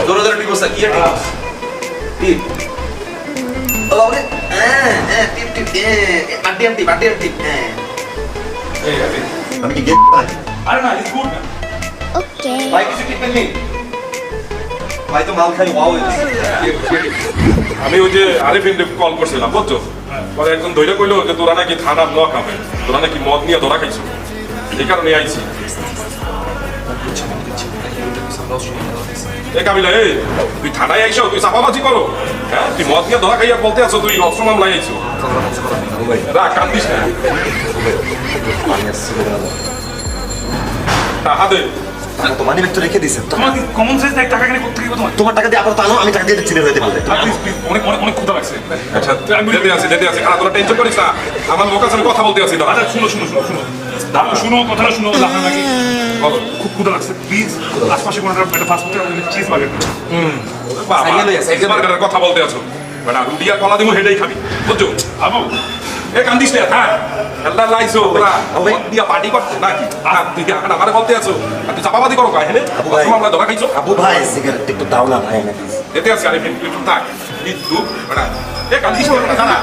ধরো ধরো টিপস কি টিপস টিপ ও বাবা টিপ টিপ আটিএম টিপ এই আমি কি গেট আরে না ইটস গুড ওকে ভাই কিছু টিপ নেই ভাই তো মাল খাই ওয়াও আমি ওই যে আরিফিনকে কল করছিলাম বুঝছো পরে একজন ধৈর্য কইলো যে তোরা নাকি থানা ন খাবে তোরা নাকি মদ নিয়ে ধরা খাইছো এই কারণে আইছি এই কাবিলা এই তুই থানায় আইসো তুই চাপাবাজি করো হ্যাঁ তুই মদ নিয়ে ধরা খাইয়া বলতে আছো তুই অস্ত্র মামলায় আইছো রাখ কান্দিস না হাতে তো মানি ব্যাগ তো রেখে দিছেন তোমার কমন সেন্স এক টাকা কিনে করতে গিয়ে তোমার টাকা দিয়ে আবার তো আনো আমি টাকা দিয়ে দিচ্ছি না হইতে পারলে প্লিজ প্লিজ অনেক অনেক অনেক ক্ষুধা লাগছে আচ্ছা যেতে আছি আর তোরা টেনশন করিস না আমার লোক আছে আমি কথা বলতে আছি আচ্ছা শুনো দাদা শুনো কথাটা শুনো আপনার নাকি বলো খুব ক্ষুধা লাগছে প্লিজ আশপাশে কোনো একটা ফাস্ট ফুড চিজ বার্গার বার্গারের কথা বলতে আছো মানে রুটিয়া কলা দিব হেডেই খাবি বুঝছো আবু এ কান্দিস না হ্যাঁ আল্লাহ লাইছো ওরা দিয়া পার্টি করতে নাকি তুই এখন আমারে বলতে আছো আর তুই চাপাবাদি করো কাই হেনে আমরা ধরা খাইছো আবু ভাই সিগারেট একটু দাও না ভাই না যেতে আছি আরে তুই থাক কিন্তু মানে এ কান্দিস না দাঁড়া